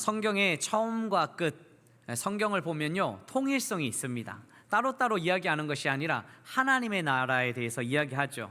성경의 처음과 끝, 성경을 보면요, 통일성이 있습니다. 따로따로 이야기하는 것이 아니라 하나님의 나라에 대해서 이야기하죠.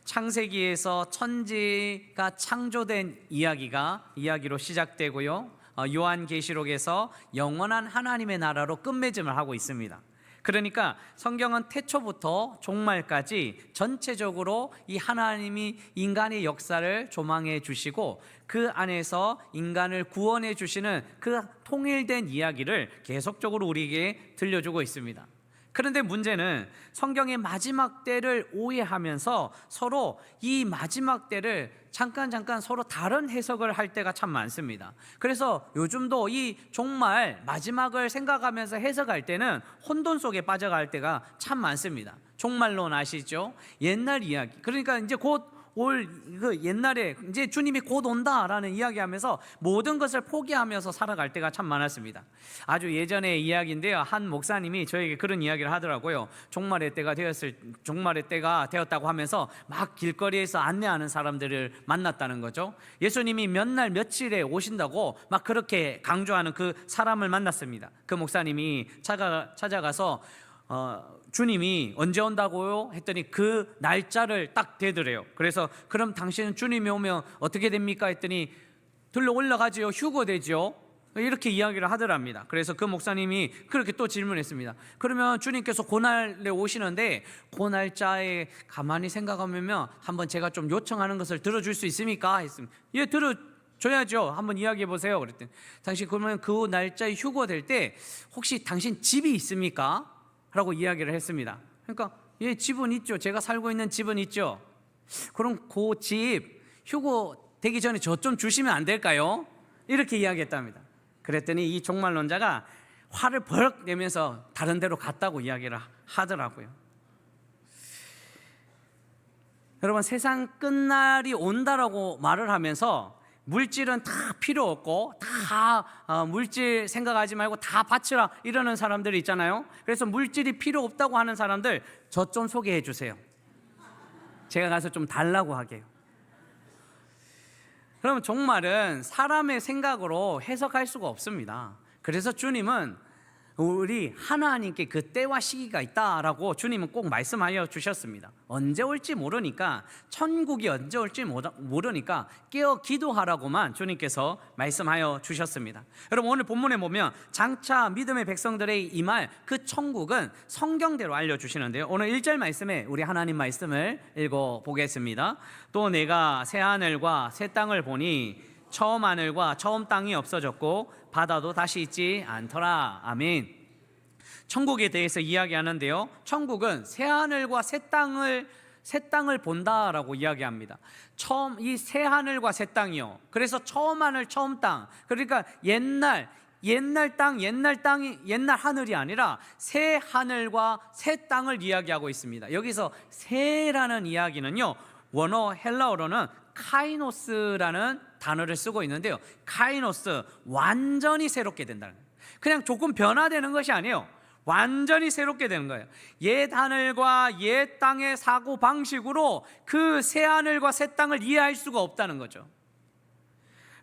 창세기에서 천지가 창조된 이야기로 시작되고요, 요한계시록에서 영원한 하나님의 나라로 끝맺음을 하고 있습니다. 그러니까 성경은 태초부터 종말까지 전체적으로 이 하나님이 인간의 역사를 조망해 주시고 그 안에서 인간을 구원해 주시는 그 통일된 이야기를 계속적으로 우리에게 들려주고 있습니다. 그런데 문제는 성경의 마지막 때를 오해하면서 서로 이 마지막 때를 잠깐 서로 다른 해석을 할 때가 참 많습니다. 그래서 요즘도 이 종말 마지막을 생각하면서 해석할 때는 혼돈 속에 빠져갈 때가 참 많습니다. 종말론 아시죠? 옛날 이야기. 그러니까 이제 곧 옛날에 이제 주님이 곧 온다라는 이야기하면서 모든 것을 포기하면서 살아갈 때가 참 많았습니다. 아주 예전의 이야기인데요, 한 목사님이 저에게 그런 이야기를 하더라고요. 종말의 때가 되었다고 하면서 막 길거리에서 안내하는 사람들을 만났다는 거죠. 예수님이 몇 날 며칠에 오신다고 막 그렇게 강조하는 그 사람을 만났습니다. 그 목사님이 찾아가서 주님이 언제 온다고요? 했더니 그 날짜를 딱 대더래요. 그래서 그럼 당신은 주님이 오면 어떻게 됩니까? 했더니 들러 올라가지요, 휴거되죠, 이렇게 이야기를 하더랍니다. 그래서 그 목사님이 그렇게 또 질문했습니다. 그러면 주님께서 그날에 오시는데 그 날짜에 가만히 생각하면 한번 제가 좀 요청하는 것을 들어줄 수 있습니까? 했습니다. 예, 들어줘야죠. 한번 이야기해 보세요. 그랬더니 당신 그러면 그 날짜에 휴거될 때 혹시 당신 집이 있습니까? 라고 이야기를 했습니다. 그러니까 예, 집은 있죠. 제가 살고 있는 집은 있죠. 그럼 그 집 휴고 되기 전에 저 좀 주시면 안 될까요? 이렇게 이야기했답니다. 그랬더니 이 종말론자가 화를 버럭 내면서 다른 데로 갔다고 이야기를 하더라고요. 여러분, 세상 끝날이 온다라고 말을 하면서 물질은 다 필요 없고 다 물질 생각하지 말고 다 바치라 이러는 사람들이 있잖아요. 그래서 물질이 필요 없다고 하는 사람들 저 좀 소개해 주세요. 제가 가서 좀 달라고 하게요. 그러면 종말은 사람의 생각으로 해석할 수가 없습니다. 그래서 주님은 우리 하나님께 그 때와 시기가 있다라고 주님은 꼭 말씀하여 주셨습니다. 언제 올지 모르니까, 천국이 언제 올지 모르니까 깨어 기도하라고만 주님께서 말씀하여 주셨습니다. 여러분, 오늘 본문에 보면 장차 믿음의 백성들의 임할 그 천국은 성경대로 알려주시는데요, 오늘 1절 말씀에 우리 하나님 말씀을 읽어보겠습니다. 또 내가 새 하늘과 새 땅을 보니 처음 하늘과 처음 땅이 없어졌고 바다도 다시 있지 않더라. 아멘. 천국에 대해서 이야기하는데요, 천국은 새 하늘과 새 땅을 본다라고 이야기합니다. 이 새 하늘과 새 땅이요, 그래서 처음 하늘 처음 땅, 그러니까 옛날 땅, 옛날 하늘이 아니라 새 하늘과 새 땅을 이야기하고 있습니다. 여기서 새라는 이야기는요, 원어 헬라어로는 카이노스라는 단어를 쓰고 있는데요, 카이노스, 완전히 새롭게 된다는 거예요. 그냥 조금 변화되는 것이 아니에요, 완전히 새롭게 되는 거예요. 옛 하늘과 옛 땅의 사고 방식으로 그 새 하늘과 새 땅을 이해할 수가 없다는 거죠.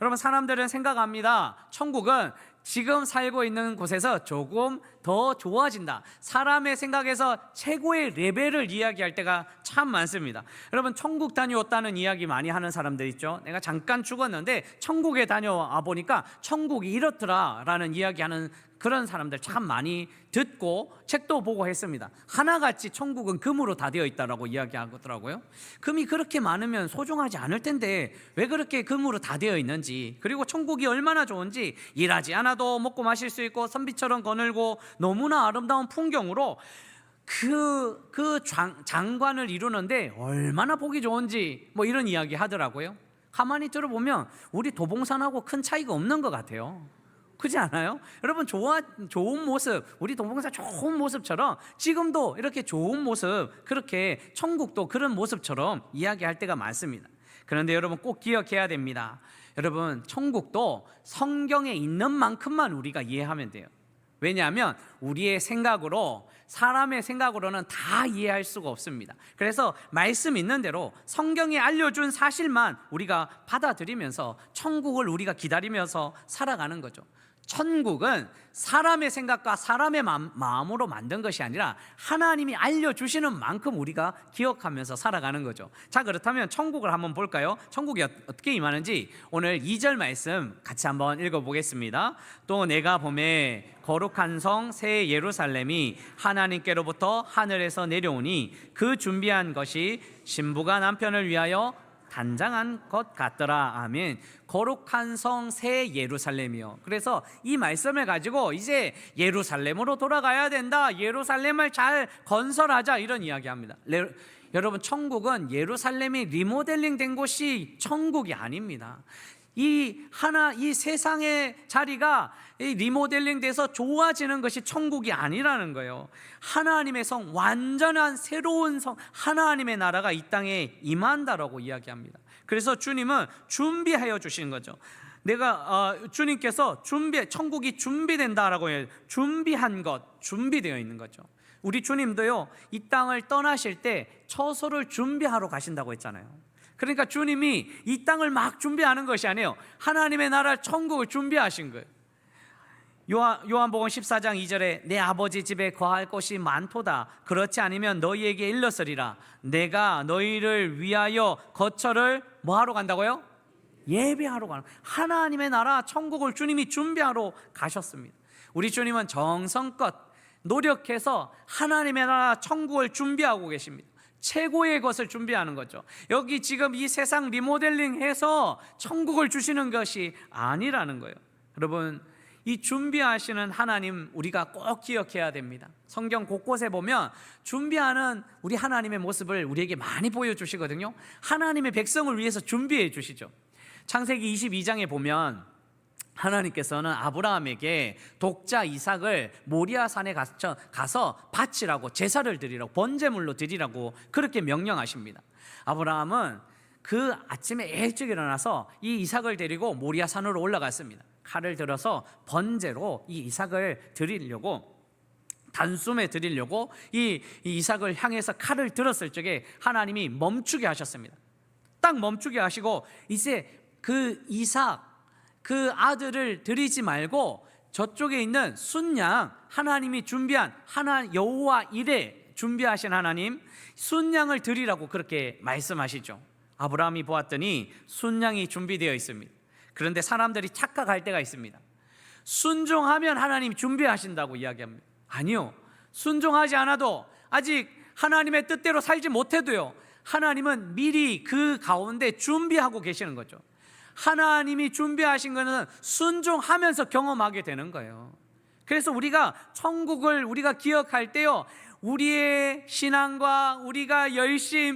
여러분, 사람들은 생각합니다. 천국은 지금 살고 있는 곳에서 조금 더 좋아진다, 사람의 생각에서 최고의 레벨을 이야기할 때가 참 많습니다. 여러분, 천국 다녀왔다는 이야기 많이 하는 사람들 있죠. 내가 잠깐 죽었는데 천국에 다녀와 보니까 천국이 이렇더라 라는 이야기하는 그런 사람들 참 많이 듣고 책도 보고 했습니다. 하나같이 천국은 금으로 다 되어 있다라고 이야기하더라고요. 금이 그렇게 많으면 소중하지 않을 텐데 왜 그렇게 금으로 다 되어 있는지, 그리고 천국이 얼마나 좋은지, 일하지 않아도 먹고 마실 수 있고 선비처럼 거늘고 너무나 아름다운 풍경으로 그 장관을 이루는데 얼마나 보기 좋은지 이런 이야기 하더라고요. 가만히 들어보면 우리 도봉산하고 큰 차이가 없는 것 같아요. 그렇지 않아요? 여러분, 좋은 모습, 우리 도봉산 좋은 모습처럼 지금도 이렇게 좋은 모습, 그렇게 천국도 그런 모습처럼 이야기할 때가 많습니다. 그런데 여러분, 꼭 기억해야 됩니다. 여러분, 천국도 성경에 있는 만큼만 우리가 이해하면 돼요. 왜냐하면 우리의 생각으로, 사람의 생각으로는 다 이해할 수가 없습니다. 그래서 말씀 있는 대로 성경이 알려준 사실만 우리가 받아들이면서 천국을 우리가 기다리면서 살아가는 거죠. 천국은 사람의 생각과 사람의 마음으로 만든 것이 아니라 하나님이 알려주시는 만큼 우리가 기억하면서 살아가는 거죠. 자, 그렇다면 천국을 한번 볼까요? 천국이 어떻게 임하는지 오늘 2절 말씀 같이 한번 읽어보겠습니다. 또 내가 보매 거룩한 성 새 예루살렘이 하나님께로부터 하늘에서 내려오니 그 준비한 것이 신부가 남편을 위하여 단장한 것 같더라. 아멘. 거룩한 성 새 예루살렘이요. 그래서 이 말씀을 가지고 이제 예루살렘으로 돌아가야 된다, 예루살렘을 잘 건설하자, 이런 이야기합니다. 여러분, 천국은 예루살렘이 리모델링 된 곳이 천국이 아닙니다. 이 세상의 자리가 리모델링 돼서 좋아지는 것이 천국이 아니라는 거예요. 하나님의 성, 완전한 새로운 성, 하나님의 나라가 이 땅에 임한다라고 이야기합니다. 그래서 주님은 준비하여 주시는 거죠. 주님께서 천국이 준비된다라고 해요. 준비한 것, 준비되어 있는 거죠. 우리 주님도요, 이 땅을 떠나실 때 처소를 준비하러 가신다고 했잖아요. 그러니까 주님이 이 땅을 막 준비하는 것이 아니에요. 하나님의 나라 천국을 준비하신 거예요. 요한복음 14장 2절에 내 아버지 집에 거할 곳이 많도다. 그렇지 않으면 너희에게 일렀으리라. 내가 너희를 위하여 거처를 뭐하러 간다고요? 예배하러 가는, 하나님의 나라 천국을 주님이 준비하러 가셨습니다. 우리 주님은 정성껏 노력해서 하나님의 나라 천국을 준비하고 계십니다. 최고의 것을 준비하는 거죠. 여기 지금 이 세상 리모델링해서 천국을 주시는 것이 아니라는 거예요. 여러분, 이 준비하시는 하나님 우리가 꼭 기억해야 됩니다. 성경 곳곳에 보면 준비하는 우리 하나님의 모습을 우리에게 많이 보여주시거든요. 하나님의 백성을 위해서 준비해 주시죠. 창세기 22장에 보면 하나님께서는 아브라함에게 독자 이삭을 모리아 산에 가서 바치라고, 제사를 드리라고, 번제물로 드리라고 그렇게 명령하십니다. 아브라함은 그 아침에 일찍 일어나서 이 이삭을 데리고 모리아 산으로 올라갔습니다. 칼을 들어서 번제로 이 이삭을 드리려고, 단숨에 드리려고 이 이삭을 향해서 칼을 들었을 적에 하나님이 멈추게 하셨습니다. 딱 멈추게 하시고 이제 그 이삭, 그 아들을 드리지 말고 저쪽에 있는 순양, 하나님이 준비한 여호와 이레 준비하신 하나님 순양을 드리라고 그렇게 말씀하시죠. 아브라함이 보았더니 순양이 준비되어 있습니다. 그런데 사람들이 착각할 때가 있습니다. 순종하면 하나님이 준비하신다고 이야기합니다. 아니요, 순종하지 않아도, 아직 하나님의 뜻대로 살지 못해도요, 하나님은 미리 그 가운데 준비하고 계시는 거죠. 하나님이 준비하신 것은 순종하면서 경험하게 되는 거예요. 그래서 우리가 천국을 우리가 기억할 때요, 우리의 신앙과 우리가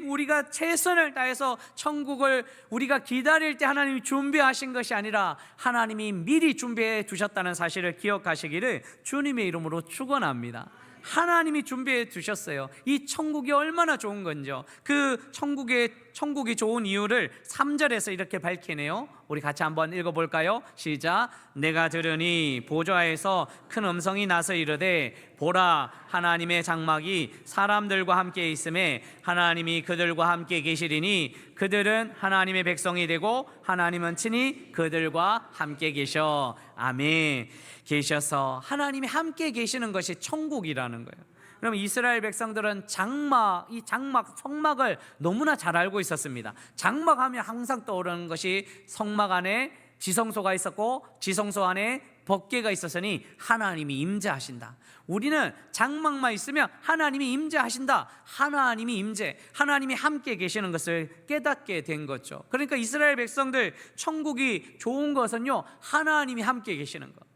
우리가 최선을 다해서 천국을 우리가 기다릴 때 하나님이 준비하신 것이 아니라 하나님이 미리 준비해 두셨다는 사실을 기억하시기를 주님의 이름으로 축원합니다. 하나님이 준비해 두셨어요. 이 천국이 얼마나 좋은 건지요. 그 천국이 좋은 이유를 3절에서 이렇게 밝히네요. 우리 같이 한번 읽어볼까요? 시작. 내가 들으니 보좌에서 큰 음성이 나서 이르되 보라, 하나님의 장막이 사람들과 함께 있음에 하나님이 그들과 함께 계시리니 그들은 하나님의 백성이 되고 하나님은 친히 그들과 함께 계셔. 아멘. 계셔서 하나님이 함께 계시는 것이 천국이라는 거예요. 그럼 이스라엘 백성들은 성막을 너무나 잘 알고 있었습니다. 장막하면 항상 떠오르는 것이 성막 안에 지성소가 있었고 지성소 안에 법궤가 있었으니 하나님이 임재하신다. 우리는 장막만 있으면 하나님이 임재하신다, 하나님이 임재, 하나님이 함께 계시는 것을 깨닫게 된 거죠. 그러니까 이스라엘 백성들 천국이 좋은 것은요, 하나님이 함께 계시는 것.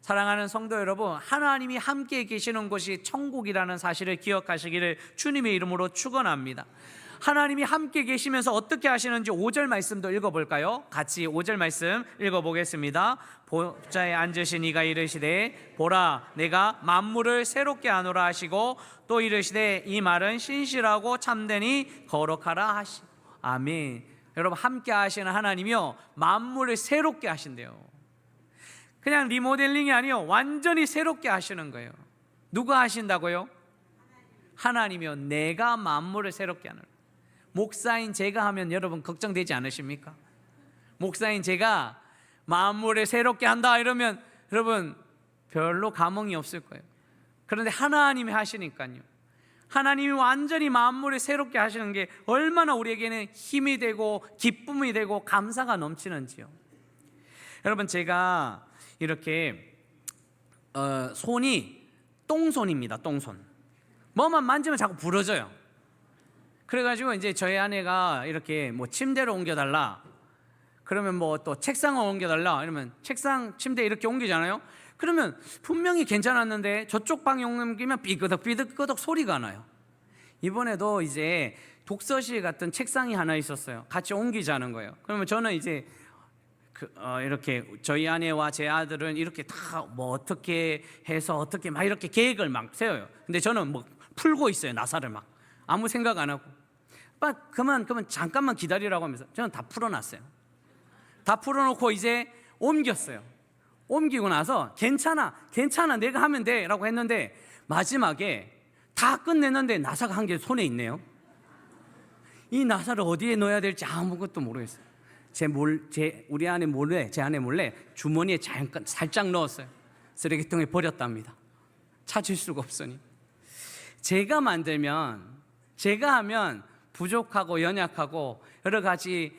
사랑하는 성도 여러분, 하나님이 함께 계시는 곳이 천국이라는 사실을 기억하시기를 주님의 이름으로 축원합니다. 하나님이 함께 계시면서 어떻게 하시는지 5절 말씀도 읽어볼까요? 같이 5절 말씀 읽어보겠습니다. 보좌에 앉으신 이가 이르시되 보라, 내가 만물을 새롭게 하노라 하시고 또 이르시되 이 말은 신실하고 참되니 거룩하라 하시고. 아멘. 여러분, 함께 하시는 하나님이요, 만물을 새롭게 하신대요. 그냥 리모델링이 아니요, 완전히 새롭게 하시는 거예요. 누가 하신다고요? 하나님이요. 내가 만물을 새롭게 하는. 목사인 제가 하면 여러분 걱정되지 않으십니까? 목사인 제가 만물을 새롭게 한다 이러면 여러분 별로 감흥이 없을 거예요. 그런데 하나님이 하시니까요, 하나님이 완전히 만물을 새롭게 하시는 게 얼마나 우리에게는 힘이 되고 기쁨이 되고 감사가 넘치는지요. 여러분, 제가 이렇게 손이 똥손입니다. 똥손. 뭐만 만지면 자꾸 부러져요. 그래가지고 이제 저희 아내가 이렇게 뭐 침대를 옮겨달라 그러면 뭐 또 책상을 옮겨달라 이러면 책상 침대 이렇게 옮기잖아요. 그러면 분명히 괜찮았는데 저쪽 방에 옮기면 삐그덕 소리가 나요. 이번에도 이제 독서실 같은 책상이 하나 있었어요. 같이 옮기자는 거예요. 그러면 저는 이제 이렇게 저희 아내와 제 아들은 이렇게 다 뭐 어떻게 해서 어떻게 막 이렇게 계획을 막 세워요. 근데 저는 뭐 풀고 있어요. 나사를 막 아무 생각 안 하고 그만 잠깐만 기다리라고 하면서 저는 다 풀어놨어요. 다 풀어놓고 이제 옮겼어요. 옮기고 나서 괜찮아 내가 하면 돼 라고 했는데 마지막에 다 끝냈는데 나사가 한 개 손에 있네요. 이 나사를 어디에 넣어야 될지 아무것도 모르겠어요. 우리 아내 몰래, 제 아내 몰래 주머니에 잠깐 살짝 넣었어요. 쓰레기통에 버렸답니다. 찾을 수가 없으니. 제가 만들면, 제가 하면 부족하고 연약하고 여러 가지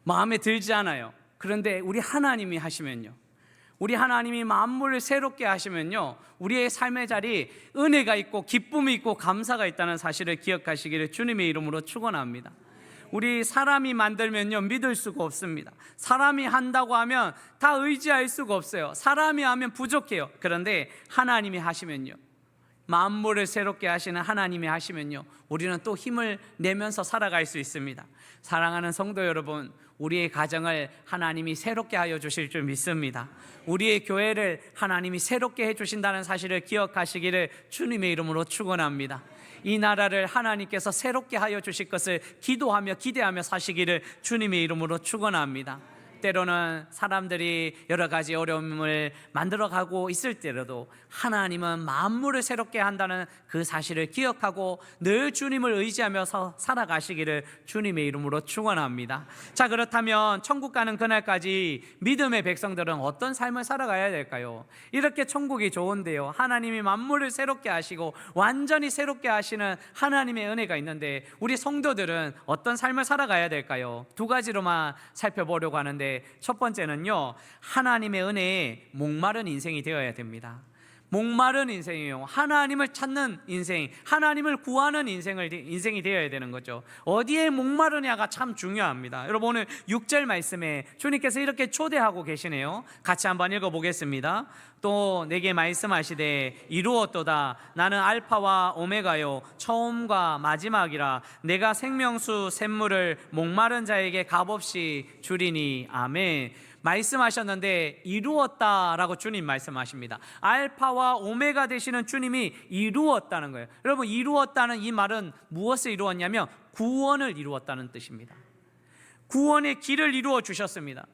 마음에 들지 않아요. 그런데 우리 하나님이 하시면요, 우리 하나님이 만물을 새롭게 하시면요, 우리의 삶의 자리 은혜가 있고 기쁨이 있고 감사가 있다는 사실을 기억하시기를 주님의 이름으로 축원합니다. 우리 사람이 만들면요 믿을 수가 없습니다. 사람이 한다고 하면 다 의지할 수가 없어요. 사람이 하면 부족해요. 그런데 하나님이 하시면요, 만물을 새롭게 하시는 하나님이 하시면요, 우리는 또 힘을 내면서 살아갈 수 있습니다. 사랑하는 성도 여러분, 우리의 가정을 하나님이 새롭게 하여 주실 줄 믿습니다. 우리의 교회를 하나님이 새롭게 해주신다는 사실을 기억하시기를 주님의 이름으로 축원합니다. 이 나라를 하나님께서 새롭게 하여 주실 것을 기도하며 기대하며 사시기를 주님의 이름으로 축원합니다. 때로는 사람들이 여러 가지 어려움을 만들어가고 있을 때라도 하나님은 만물을 새롭게 한다는 그 사실을 기억하고 늘 주님을 의지하면서 살아가시기를 주님의 이름으로 축원합니다. 자, 그렇다면 천국 가는 그날까지 믿음의 백성들은 어떤 삶을 살아가야 될까요? 이렇게 천국이 좋은데요, 하나님이 만물을 새롭게 하시고 완전히 새롭게 하시는 하나님의 은혜가 있는데 우리 성도들은 어떤 삶을 살아가야 될까요? 두 가지로만 살펴보려고 하는데, 첫 번째는요, 하나님의 은혜에 목마른 인생이 되어야 됩니다. 목마른 인생이요, 하나님을 찾는 인생, 하나님을 구하는 인생이 되어야 되는 거죠. 어디에 목마르냐가 참 중요합니다. 여러분, 오늘 6절 말씀에 주님께서 이렇게 초대하고 계시네요. 같이 한번 읽어보겠습니다. 또 내게 말씀하시되 이루었도다. 나는 알파와 오메가요, 처음과 마지막이라. 내가 생명수 샘물을 목마른 자에게 값없이 주리니. 아멘. 말씀하셨는데 이루었다라고 주님 말씀하십니다. 알파와 오메가 되시는 주님이 이루었다는 거예요. 여러분, 이루었다는 이 말은 무엇을 이루었냐면 구원을 이루었다는 뜻입니다. 구원의 길을 이루어 주셨습니다.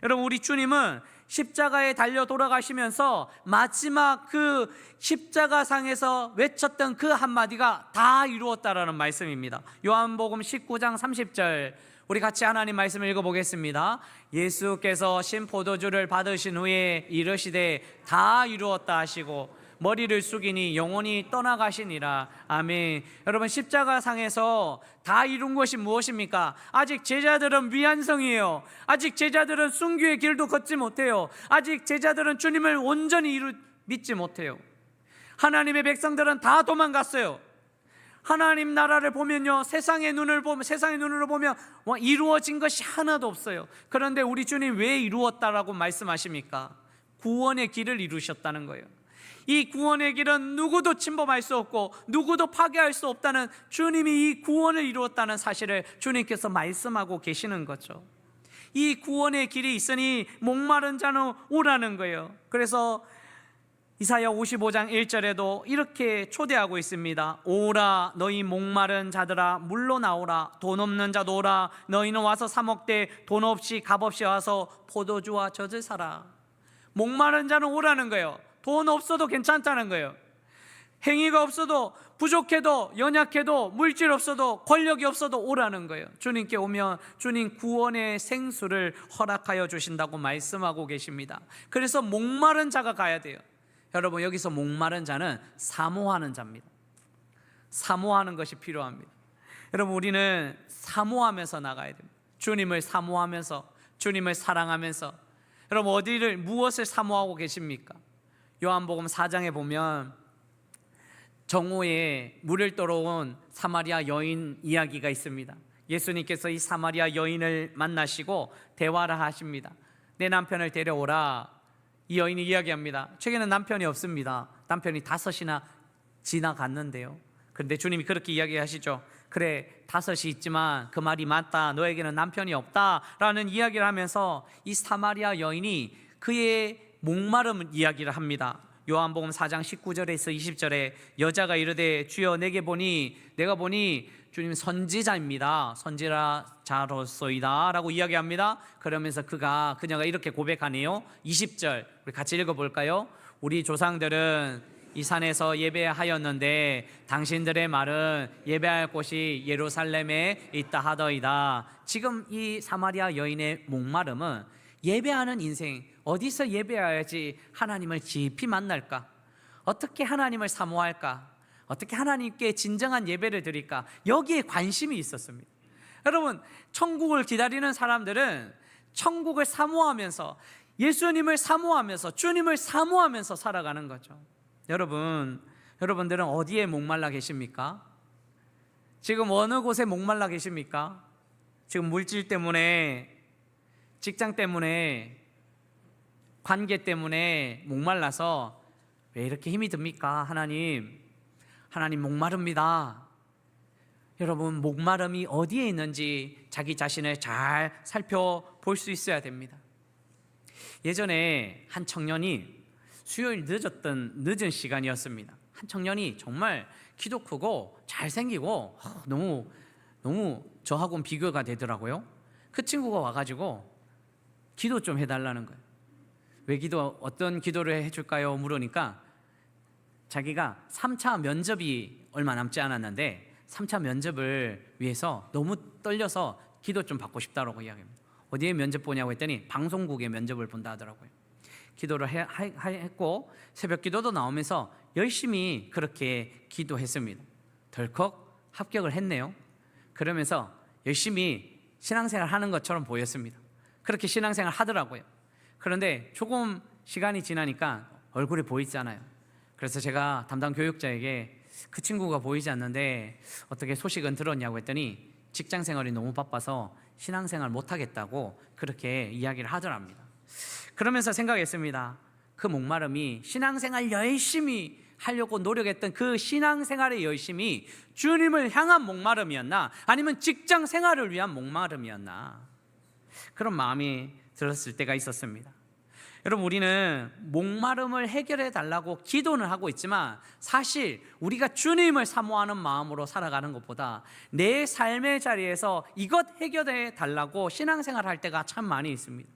여러분, 우리 주님은 십자가에 달려 돌아가시면서 마지막 그 십자가상에서 외쳤던 그 한마디가 다 이루었다라는 말씀입니다. 요한복음 19장 30절, 우리 같이 하나님 말씀을 읽어보겠습니다. 예수께서 신포도주를 받으신 후에 이르시되 다 이루었다 하시고 머리를 숙이니 영원히 떠나가시니라. 아멘. 여러분, 십자가상에서 다 이룬 것이 무엇입니까? 아직 제자들은 미완성이에요. 아직 제자들은 순교의 길도 걷지 못해요. 아직 제자들은 주님을 온전히 믿지 못해요. 하나님의 백성들은 다 도망갔어요. 하나님 나라를 보면요, 세상의 눈으로 보면 이루어진 것이 하나도 없어요. 그런데 우리 주님 왜 이루었다라고 말씀하십니까? 구원의 길을 이루셨다는 거예요. 이 구원의 길은 누구도 침범할 수 없고 누구도 파괴할 수 없다는, 주님이 이 구원을 이루었다는 사실을 주님께서 말씀하고 계시는 거죠. 이 구원의 길이 있으니 목마른 자는 오라는 거예요. 그래서 이사야 55장 1절에도 이렇게 초대하고 있습니다. 오라 너희 목마른 자들아, 물로 나오라. 돈 없는 자도 오라. 너희는 와서 사 먹되 돈 없이 값없이 와서 포도주와 젖을 사라. 목마른 자는 오라는 거예요. 돈 없어도 괜찮다는 거예요. 행위가 없어도, 부족해도, 연약해도, 물질 없어도, 권력이 없어도 오라는 거예요. 주님께 오면 주님 구원의 생수를 허락하여 주신다고 말씀하고 계십니다. 그래서 목마른 자가 가야 돼요. 여러분, 여기서 목마른 자는 사모하는 자입니다. 사모하는 것이 필요합니다. 여러분, 우리는 사모하면서 나가야 됩니다. 주님을 사모하면서, 주님을 사랑하면서. 여러분, 무엇을 사모하고 계십니까? 요한복음 4장에 보면 정오에 물을 떠러온 사마리아 여인 이야기가 있습니다. 예수님께서 이 사마리아 여인을 만나시고 대화를 하십니다. 내 남편을 데려오라. 이 여인이 이야기합니다. 최근에는 남편이 없습니다. 남편이 5이나 지나갔는데요. 그런데 주님이 그렇게 이야기하시죠. 그래, 5이 있지만 그 말이 맞다. 너에게는 남편이 없다 라는 이야기를 하면서 이 사마리아 여인이 그의 목마름 이야기를 합니다. 요한복음 4장 19절에서 20절에 여자가 이르되 주여 내가 보니 주님 선지자입니다. 선지자로소이다 라고 이야기합니다. 그러면서 그녀가 이렇게 고백하네요. 20절 우리 같이 읽어볼까요? 우리 조상들은 이 산에서 예배하였는데 당신들의 말은 예배할 곳이 예루살렘에 있다 하더이다. 지금 이 사마리아 여인의 목마름은 예배하는 인생, 어디서 예배해야지 하나님을 깊이 만날까? 어떻게 하나님을 사모할까? 어떻게 하나님께 진정한 예배를 드릴까? 여기에 관심이 있었습니다. 여러분, 천국을 기다리는 사람들은 천국을 사모하면서, 예수님을 사모하면서, 주님을 사모하면서 살아가는 거죠. 여러분들은 어디에 목말라 계십니까? 지금 어느 곳에 목말라 계십니까? 지금 물질 때문에, 직장 때문에, 관계 때문에 목말라서 왜 이렇게 힘이 듭니까? 하나님 목마릅니다. 여러분, 목마름이 어디에 있는지 자기 자신을 잘 살펴볼 수 있어야 됩니다. 예전에 한 청년이 수요일 늦은 시간이었습니다. 한 청년이 정말 키도 크고 잘생기고 너무 저하고는 비교가 되더라고요. 그 친구가 와가지고 기도 좀 해달라는 거예요. 어떤 기도를 해줄까요? 물으니까 자기가 3차 면접이 얼마 남지 않았는데 3차 면접을 위해서 너무 떨려서 기도 좀 받고 싶다라고 이야기합니다. 어디에 면접 보냐고 했더니 방송국에 면접을 본다 하더라고요. 기도를 했고 새벽 기도도 나오면서 열심히 그렇게 기도했습니다. 덜컥 합격을 했네요. 그러면서 열심히 신앙생활 하는 것처럼 보였습니다. 그렇게 신앙생활 하더라고요. 그런데 조금 시간이 지나니까 얼굴이 보이잖아요. 그래서 제가 담당 교육자에게 그 친구가 보이지 않는데 어떻게 소식은 들었냐고 했더니 직장생활이 너무 바빠서 신앙생활 못하겠다고 그렇게 이야기를 하더랍니다. 그러면서 생각했습니다. 그 목마름이 신앙생활 열심히 하려고 노력했던 그 신앙생활의 열심이 주님을 향한 목마름이었나, 아니면 직장생활을 위한 목마름이었나, 그런 마음이 들었을 때가 있었습니다. 여러분, 우리는 목마름을 해결해 달라고 기도는 하고 있지만 사실 우리가 주님을 사모하는 마음으로 살아가는 것보다 내 삶의 자리에서 이것 해결해 달라고 신앙생활 할 때가 참 많이 있습니다.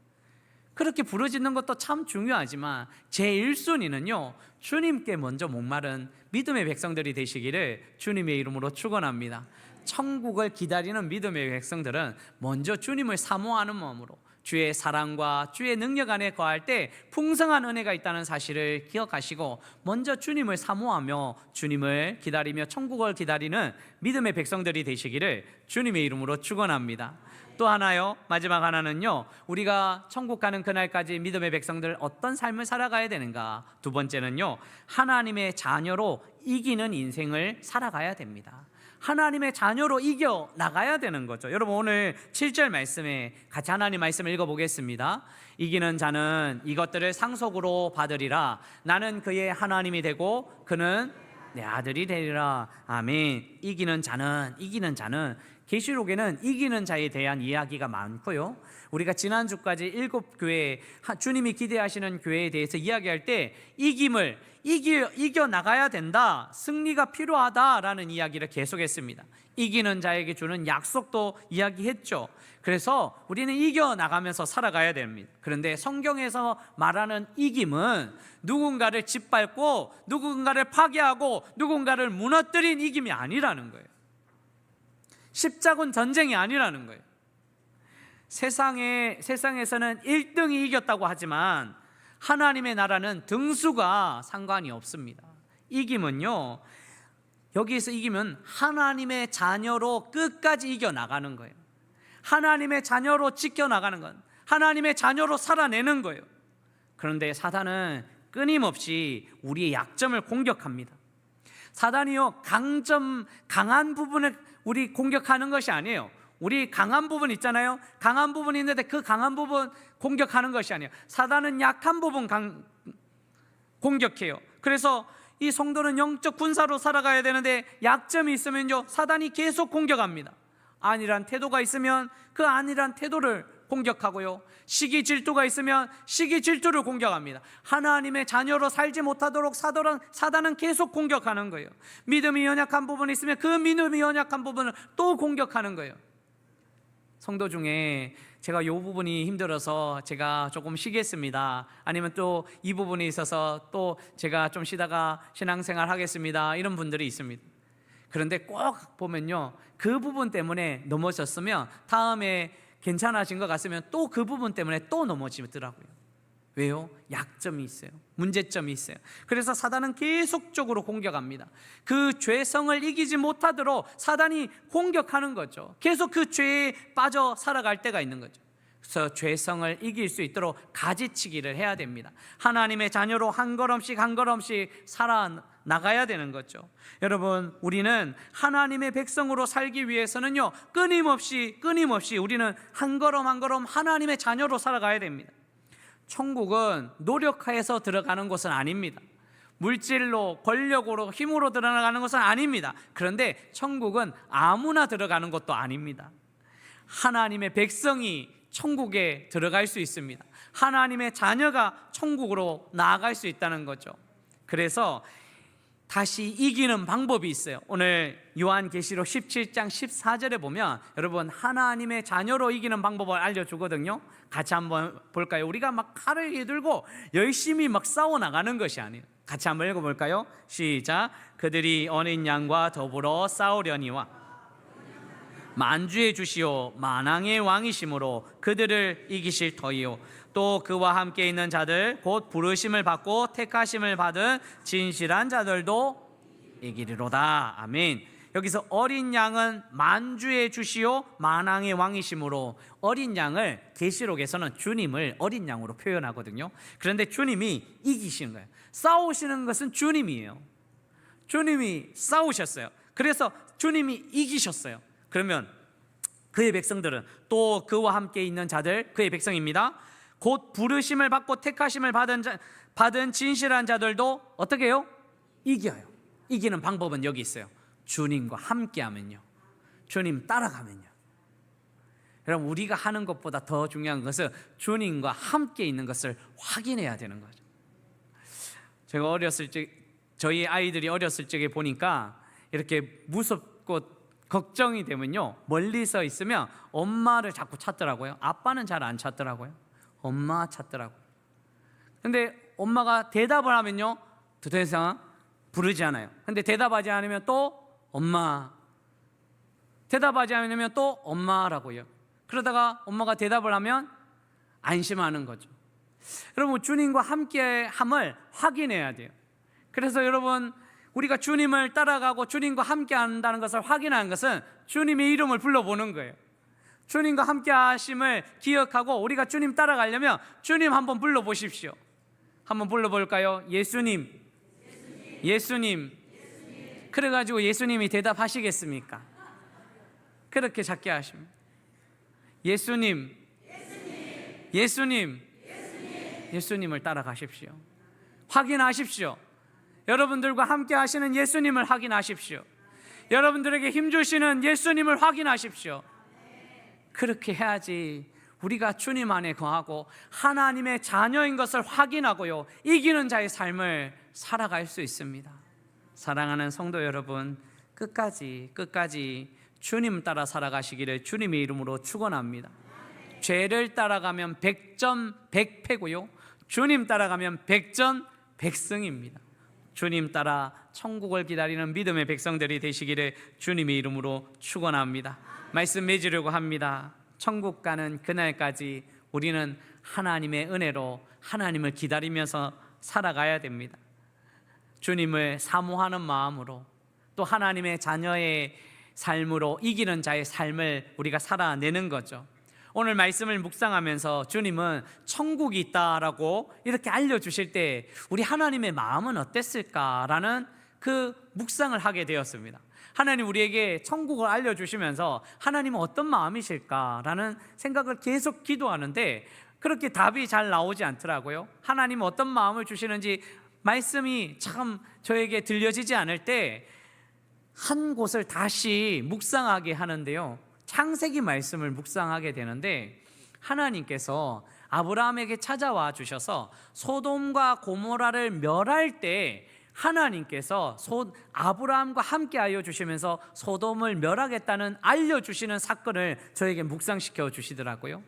그렇게 부르짖는 것도 참 중요하지만 제 1순위는요, 주님께 먼저 목마른 믿음의 백성들이 되시기를 주님의 이름으로 축원합니다. 천국을 기다리는 믿음의 백성들은 먼저 주님을 사모하는 마음으로 주의 사랑과 주의 능력 안에 거할 때 풍성한 은혜가 있다는 사실을 기억하시고 먼저 주님을 사모하며 주님을 기다리며 천국을 기다리는 믿음의 백성들이 되시기를 주님의 이름으로 축원합니다. 또 하나요, 마지막 하나는요, 우리가 천국 가는 그날까지 믿음의 백성들 어떤 삶을 살아가야 되는가. 두 번째는요, 하나님의 자녀로 이기는 인생을 살아가야 됩니다. 하나님의 자녀로 이겨 나가야 되는 거죠. 여러분, 오늘 7절 말씀에 같이 하나님 말씀을 읽어보겠습니다. 이기는 자는 이것들을 상속으로 받으리라. 나는 그의 하나님이 되고 그는 내 아들이 되리라. 아멘. 이기는 자는 계시록에는 이기는 자에 대한 이야기가 많고요. 우리가 지난주까지 7교회, 주님이 기대하시는 교회에 대해서 이야기할 때 이겨 나가야 된다, 승리가 필요하다라는 이야기를 계속했습니다. 이기는 자에게 주는 약속도 이야기했죠. 그래서 우리는 이겨 나가면서 살아가야 됩니다. 그런데 성경에서 말하는 이김은 누군가를 짓밟고 누군가를 파괴하고 누군가를 무너뜨린 이김이 아니라는 거예요. 십자군 전쟁이 아니라는 거예요. 세상에서는 1등이 이겼다고 하지만 하나님의 나라는 등수가 상관이 없습니다. 이김은요, 여기에서 이기면 하나님의 자녀로 끝까지 이겨나가는 거예요. 하나님의 자녀로 지켜나가는 건, 하나님의 자녀로 살아내는 거예요. 그런데 사단은 끊임없이 우리의 약점을 공격합니다. 사단이요, 강한 부분을 우리 공격하는 것이 아니에요. 우리 강한 부분 있잖아요. 강한 부분이 있는데 그 강한 부분 공격하는 것이 아니에요. 사단은 약한 부분 공격해요. 그래서 이 성도는 영적 군사로 살아가야 되는데 약점이 있으면요, 사단이 계속 공격합니다. 안일한 태도가 있으면 그 안일한 태도를 공격하고요, 시기 질투가 있으면 시기 질투를 공격합니다. 하나님의 자녀로 살지 못하도록 사단은 계속 공격하는 거예요. 믿음이 연약한 부분이 있으면 그 믿음이 연약한 부분을 또 공격하는 거예요. 성도 중에 제가 이 부분이 힘들어서 제가 조금 쉬겠습니다, 아니면 또 이 부분이 있어서 또 제가 좀 쉬다가 신앙생활 하겠습니다, 이런 분들이 있습니다. 그런데 꼭 보면요, 그 부분 때문에 넘어졌으면 다음에 괜찮아진 것 같으면 또 그 부분 때문에 또 넘어지더라고요. 왜요? 약점이 있어요. 문제점이 있어요. 그래서 사단은 계속적으로 공격합니다. 그 죄성을 이기지 못하도록 사단이 공격하는 거죠. 계속 그 죄에 빠져 살아갈 때가 있는 거죠. 그래서 죄성을 이길 수 있도록 가지치기를 해야 됩니다. 하나님의 자녀로 한 걸음씩 한 걸음씩 살아나가야 되는 거죠. 여러분, 우리는 하나님의 백성으로 살기 위해서는요, 끊임없이 우리는 한 걸음 한 걸음 하나님의 자녀로 살아가야 됩니다. 천국은 노력해서 들어가는 곳은 아닙니다. 물질로, 권력으로, 힘으로 들어가는 것은 아닙니다. 그런데 천국은 아무나 들어가는 것도 아닙니다. 하나님의 백성이 천국에 들어갈 수 있습니다. 하나님의 자녀가 천국으로 나아갈 수 있다는 거죠. 그래서 다시 이기는 방법이 있어요. 오늘 요한계시록 17장 14절에 보면 여러분, 하나님의 자녀로 이기는 방법을 알려주거든요. 같이 한번 볼까요? 우리가 막 칼을 들고 열심히 막 싸워나가는 것이 아니에요. 같이 한번 읽어볼까요? 시작. 그들이 어린 양과 더불어 싸우려니와 만주의 주시오 만왕의 왕이심으로 그들을 이기실 터이요 또 그와 함께 있는 자들 곧 부르심을 받고 택하심을 받은 진실한 자들도 이기리로다. 아멘. 여기서 어린 양은 만주의 주시오 만왕의 왕이심으로, 어린 양을 계시록에서는 주님을 어린 양으로 표현하거든요. 그런데 주님이 이기시는 거예요. 싸우시는 것은 주님이에요. 주님이 싸우셨어요. 그래서 주님이 이기셨어요. 그러면 그의 백성들은, 또 그와 함께 있는 자들, 그의 백성입니다. 곧 부르심을 받고 택하심을 받은 진실한 자들도 어떻게 해요? 이겨요. 이기는 방법은 여기 있어요. 주님과 함께 하면요, 주님 따라가면요. 여러분, 우리가 하는 것보다 더 중요한 것은 주님과 함께 있는 것을 확인해야 되는 거죠. 제가 저희 아이들이 어렸을 적에 보니까 이렇게 무섭고 걱정이 되면요, 멀리서 있으면 엄마를 자꾸 찾더라고요. 아빠는 잘 안 찾더라고요. 엄마 찾더라고요. 근데 엄마가 대답을 하면요, 더 이상 부르지 않아요. 근데 대답하지 않으면 또 엄마, 대답하지 않으면 또 엄마라고요. 그러다가 엄마가 대답을 하면 안심하는 거죠. 여러분, 주님과 함께함을 확인해야 돼요. 그래서 여러분, 우리가 주님을 따라가고 주님과 함께 한다는 것을 확인하는 것은 주님의 이름을 불러보는 거예요. 주님과 함께 하심을 기억하고 우리가 주님 따라가려면 주님 한번 불러보십시오. 한번 불러볼까요? 예수님. 예수님. 그래가지고 예수님이 대답하시겠습니까? 그렇게 작게 하십니다. 예수님. 예수님. 예수님을 따라가십시오. 확인하십시오. 여러분들과 함께 하시는 예수님을 확인하십시오. 여러분들에게 힘 주시는 예수님을 확인하십시오. 그렇게 해야지 우리가 주님 안에 거하고 하나님의 자녀인 것을 확인하고요, 이기는 자의 삶을 살아갈 수 있습니다. 사랑하는 성도 여러분, 끝까지 주님 따라 살아가시기를 주님의 이름으로 축원합니다. 죄를 따라가면 100전 100패고요, 주님 따라가면 100전 100승입니다. 주님 따라 천국을 기다리는 믿음의 백성들이 되시기를 주님의 이름으로 축원합니다. 말씀 맺으려고 합니다. 천국 가는 그날까지 우리는 하나님의 은혜로 하나님을 기다리면서 살아가야 됩니다. 주님을 사모하는 마음으로, 또 하나님의 자녀의 삶으로 이기는 자의 삶을 우리가 살아내는 거죠. 오늘 말씀을 묵상하면서 주님은 천국이 있다라고 이렇게 알려주실 때 우리 하나님의 마음은 어땠을까라는 그 묵상을 하게 되었습니다. 하나님 우리에게 천국을 알려주시면서 하나님은 어떤 마음이실까라는 생각을 계속 기도하는데 그렇게 답이 잘 나오지 않더라고요. 하나님은 어떤 마음을 주시는지 말씀이 참 저에게 들려지지 않을 때 한 곳을 다시 묵상하게 하는데요, 창세기 말씀을 묵상하게 되는데 하나님께서 아브라함에게 찾아와 주셔서 소돔과 고모라를 멸할 때 하나님께서 아브라함과 함께하여 주시면서 소돔을 멸하겠다는 알려주시는 사건을 저에게 묵상시켜 주시더라고요.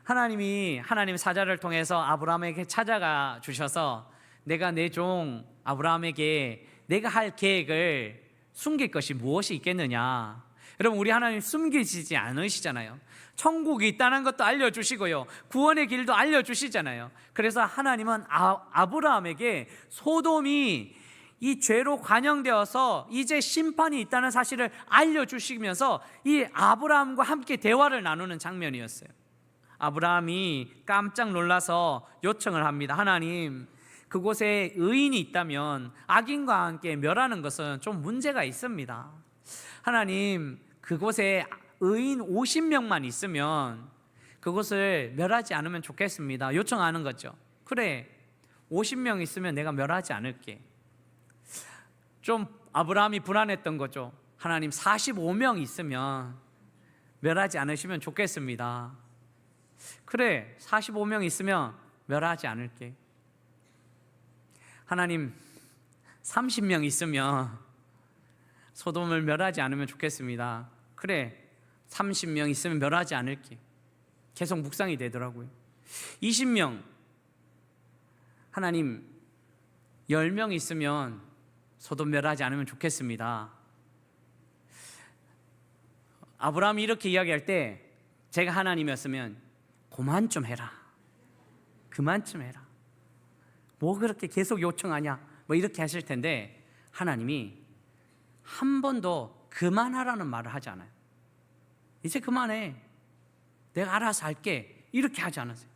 하나님 사자를 통해서 아브라함에게 찾아가 주셔서 내가 내 종 아브라함에게 내가 할 계획을 숨길 것이 무엇이 있겠느냐. 여러분, 우리 하나님 숨기시지 않으시잖아요. 천국이 있다는 것도 알려주시고요, 구원의 길도 알려주시잖아요. 그래서 하나님은 아브라함에게 소돔이 이 죄로 관영되어서 이제 심판이 있다는 사실을 알려주시면서 이 아브라함과 함께 대화를 나누는 장면이었어요. 아브라함이 깜짝 놀라서 요청을 합니다. 하나님, 그곳에 의인이 있다면 악인과 함께 멸하는 것은 좀 문제가 있습니다. 하나님, 그곳에 의인 50명만 있으면 그곳을 멸하지 않으면 좋겠습니다. 요청하는 거죠. 그래, 50명 있으면 내가 멸하지 않을게. 좀 아브라함이 불안했던 거죠. 하나님, 45명 있으면 멸하지 않으시면 좋겠습니다. 그래, 45명 있으면 멸하지 않을게. 하나님, 30명 있으면 소돔을 멸하지 않으면 좋겠습니다. 그래, 30명 있으면 멸하지 않을게. 계속 묵상이 되더라고요. 20명, 하나님 10명 있으면 소돔 멸하지 않으면 좋겠습니다. 아브라함이 이렇게 이야기할 때 제가 하나님이었으면 그만 좀 해라, 그만 좀 해라, 뭐 그렇게 계속 요청하냐, 뭐 이렇게 하실 텐데 하나님이 한 번도 그만하라는 말을 하지 않아요. 이제 그만해, 내가 알아서 할게, 이렇게 하지 않으세요.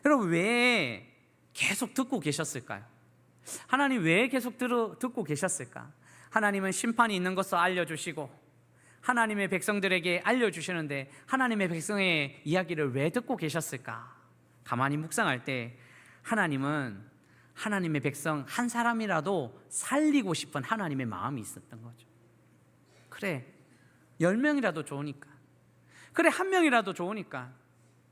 여러분, 왜 계속 듣고 계셨을까요? 하나님 왜 계속 듣고 계셨을까? 하나님은 심판이 있는 것을 알려주시고 하나님의 백성들에게 알려주시는데 하나님의 백성의 이야기를 왜 듣고 계셨을까? 가만히 묵상할 때 하나님은 하나님의 백성 한 사람이라도 살리고 싶은 하나님의 마음이 있었던 거죠. 그래, 10명이라도 좋으니까, 그래 1명이라도 좋으니까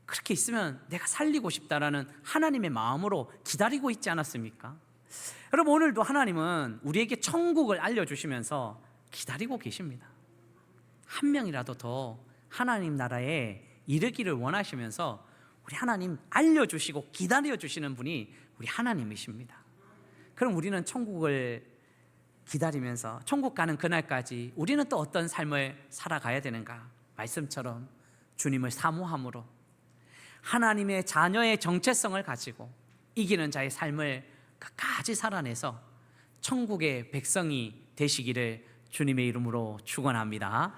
그렇게 있으면 내가 살리고 싶다라는 하나님의 마음으로 기다리고 있지 않았습니까? 여러분, 오늘도 하나님은 우리에게 천국을 알려주시면서 기다리고 계십니다. 1명이라도 더 하나님 나라에 이르기를 원하시면서 우리 하나님 알려주시고 기다려주시는 분이 우리 하나님이십니다. 그럼 우리는 천국을 기다리면서 천국 가는 그날까지 우리는 또 어떤 삶을 살아가야 되는가? 말씀처럼 주님을 사모함으로 하나님의 자녀의 정체성을 가지고 이기는 자의 삶을 끝까지 살아내서 천국의 백성이 되시기를 주님의 이름으로 축원합니다.